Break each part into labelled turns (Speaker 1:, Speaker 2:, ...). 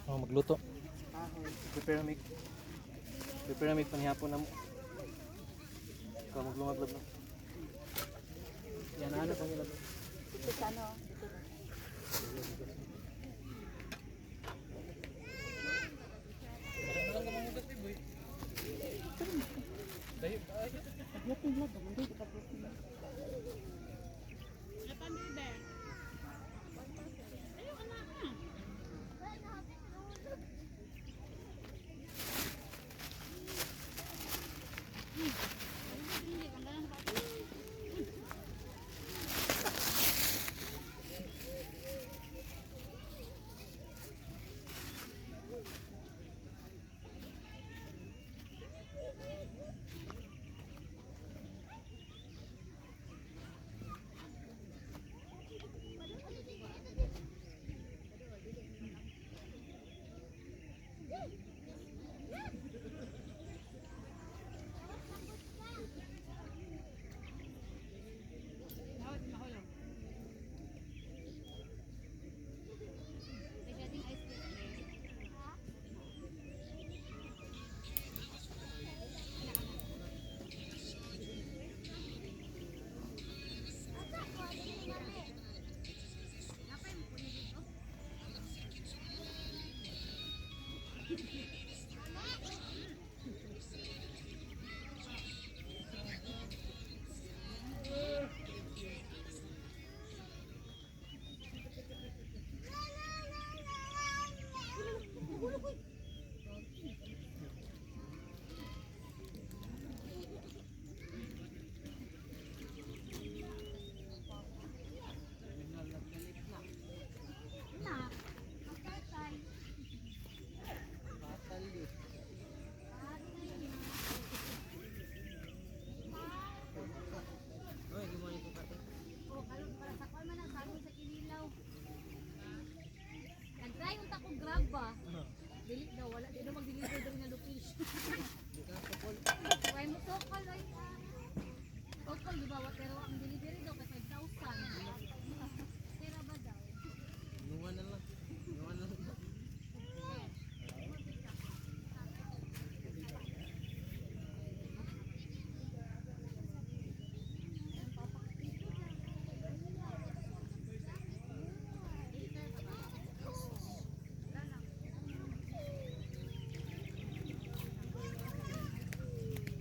Speaker 1: Oh, magluto. Prepare mic. Prepare mic panihapon na mo. Ikaw maglungag lang. Yan ano pang ilagay.
Speaker 2: Ito sa ano? Paglating lang, hindi ka paglating lang.
Speaker 3: Nag-try unta ko grab ba? Delete daw, wala din mag-deliver daw na location. Why mo tokal ay? Tokal di ba pero ang delivery daw kay 5,000. Pera ba daw?
Speaker 1: Inuwan na lang. Inuwan na lang.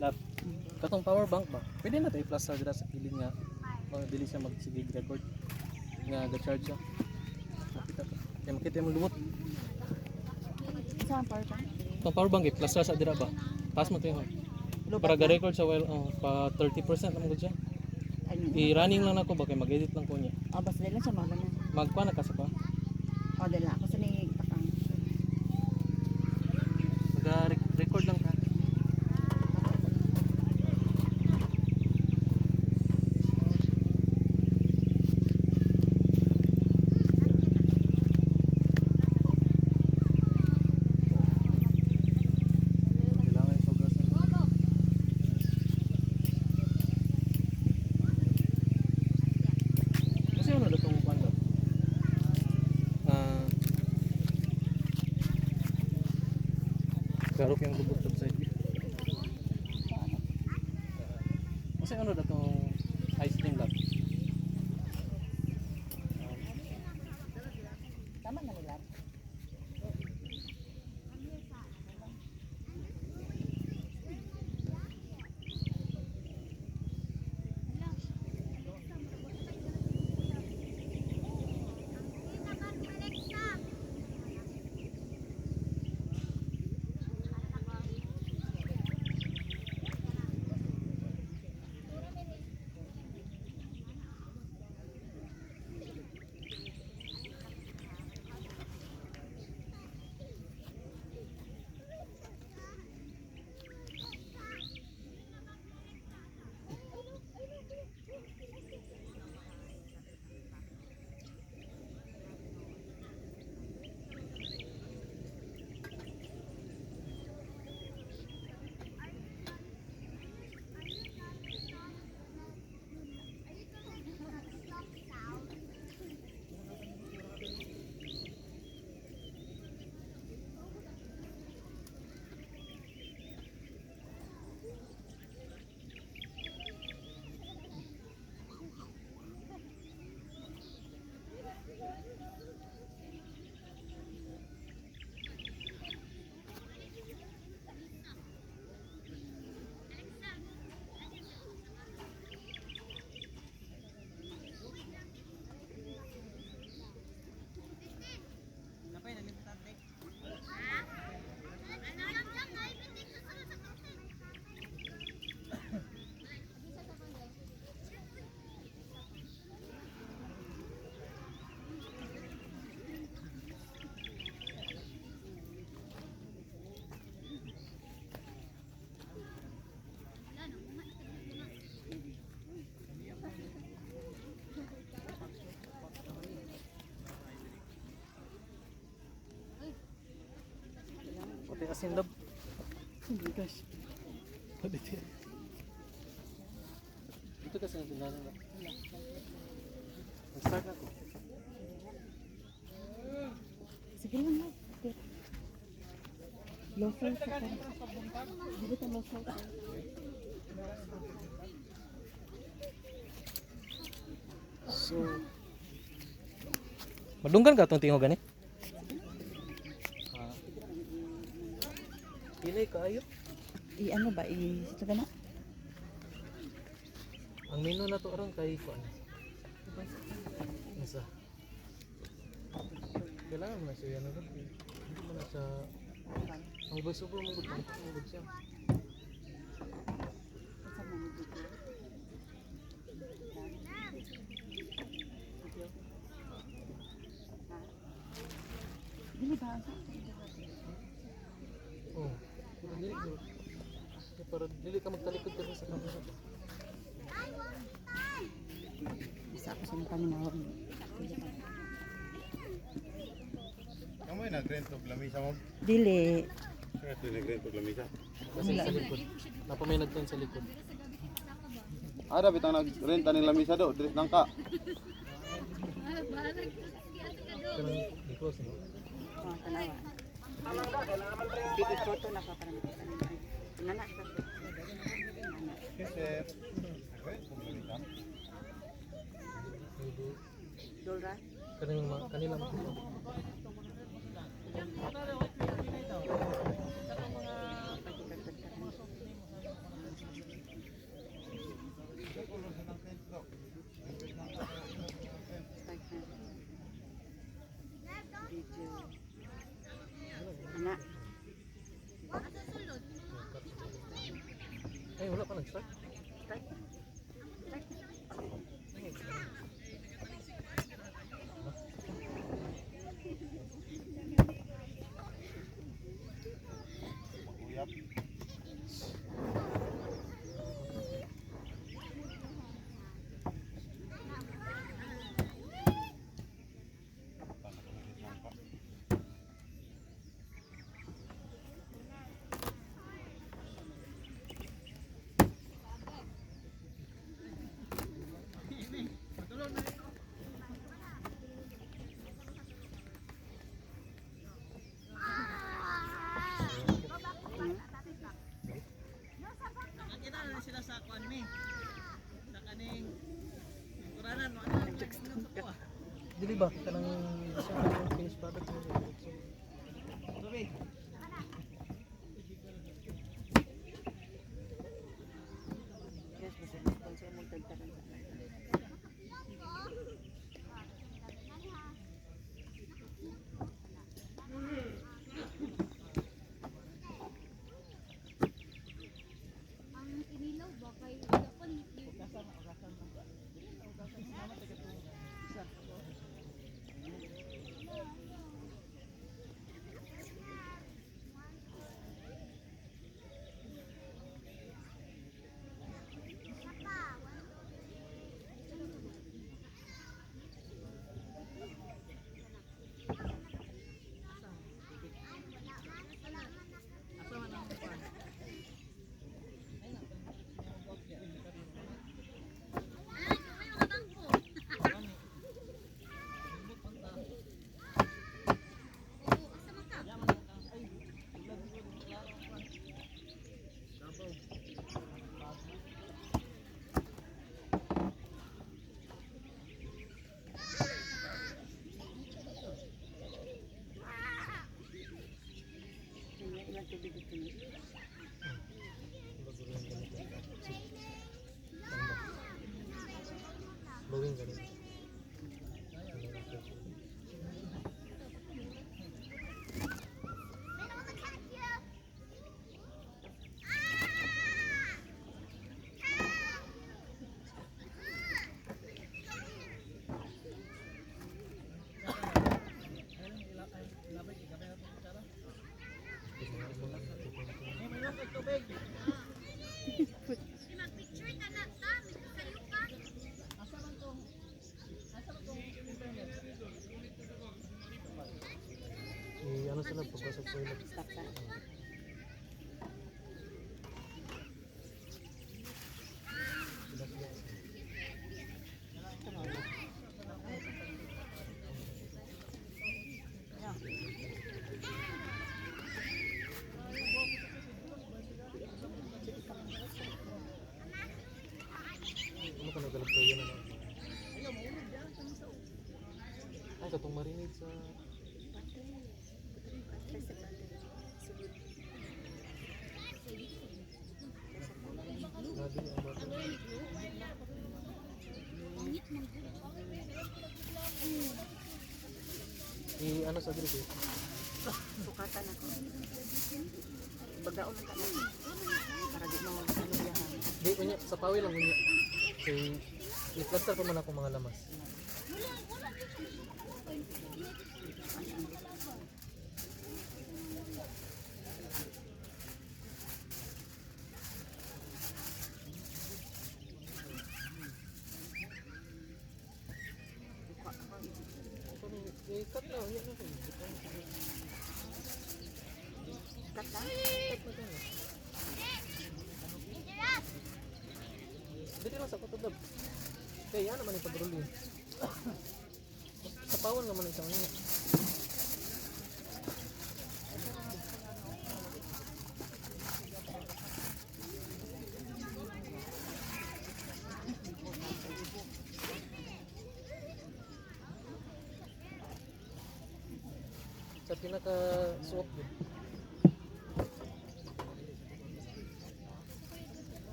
Speaker 1: Lap, katong power bank ba? Pwede na tayo i-plaster dito sa kilid nga. Dili siya mag-sige record. Nga ga-charge siya. Makita to. Kaya makita mo lubot.
Speaker 2: Saan power bank?
Speaker 1: Itong power bank i-plaster sa dira ba? Taas mo to yun. Para ga-record siya while pa 30% naman ko siya. I-running lang ako ba kaya mag-edit lang ko niya.
Speaker 2: Oh, basta dila siya magana.
Speaker 1: Magpa na kasi pa.
Speaker 2: Oh, dila. Kasi ni takang.
Speaker 1: Mag-record lang ka. Garok yung lubot sa side. Kasi ano na itong ice cream lang?
Speaker 2: Tama na nila.
Speaker 1: Ate asin lab.
Speaker 2: Oh my gosh.
Speaker 1: Dito. Dito kasi ang tindahan na. Mag-start na ko.
Speaker 2: Sige lang ha. Low flow sa kan. Dito ta low flow.
Speaker 1: So madunggan ka itong tingog gani? Ah. Pilay kaayo.
Speaker 2: Ano ba? Ito ka na?
Speaker 1: Ang menu na to aron kay kuan. Isa. Kailangan mo na siya na hindi mo na siya ang voice over mo gud siya.
Speaker 2: Sa mga video. Dili ba?
Speaker 1: Oh. Pero dili ko. Para dili ka magtalikod ka sa camera.
Speaker 2: Isa ako sa mga paminawag.
Speaker 4: Kamu yung nag-rent og lamisa mo?
Speaker 2: Dili.
Speaker 4: Kaya ito yung nag-rent og lamisa?
Speaker 1: Kasi sa likod. Napa may nagton sa likod.
Speaker 4: Ada bitang nag-rent aning lamisa do, dres nang ka.
Speaker 1: Kanang di-close no.
Speaker 2: Oh, tanawa. Bigit photo na pa para makita. Nana sa.
Speaker 4: Kasi nag-rent og lamisa.
Speaker 2: Dolra.
Speaker 1: Kanila mo.
Speaker 2: Anak.
Speaker 1: Ay wala pa nag-start.
Speaker 4: Uyap.
Speaker 1: Dili ba kanang sa finish product mo.
Speaker 2: Yes, basta sponsor mo tagtaran sa.
Speaker 3: Ang inilaw ba kay dapat
Speaker 1: na sila pagpasok sa ilog.
Speaker 2: Stop sa. Tama na. Yeah.
Speaker 1: Ano ka nagalagay yan na? Ay, katong marinade sa... Grabe ang bata. Ano sa dito?
Speaker 2: Sukatan ako. Bagaon ang kanan. Para di mo manuyahan.
Speaker 1: Di, kunya, sa pawi lang kunya. Kay, i-plaster pa man ako mga lamas. Cut na, yan na.
Speaker 2: Cut lang.
Speaker 1: Dito lang sa kutudab. Kaya yan naman yung pag-rolling. Sa pawan naman yung isang niya. Sa pinaka-suot din.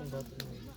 Speaker 1: Ang bato niya.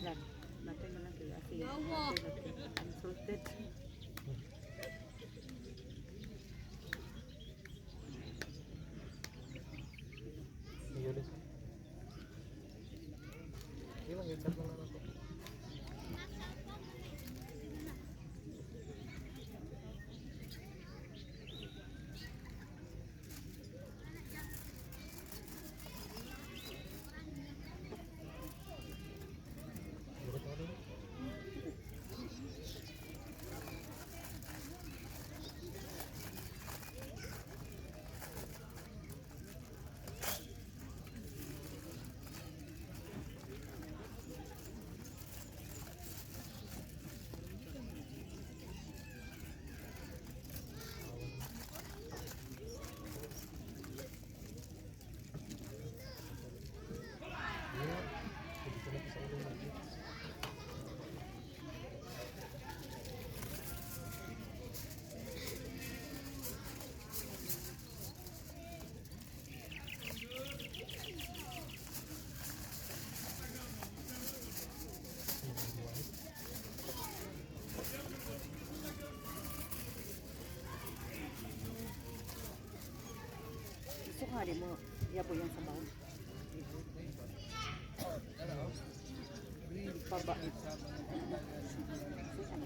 Speaker 2: Yan. Natin mo lang kaya.
Speaker 3: Yawa.
Speaker 2: Unsalted.
Speaker 1: Ayun. Ilang ikat mo na ako.
Speaker 2: Gusto ko nga rin mo. Yabo yan sa baon. Paba. Sige, ano.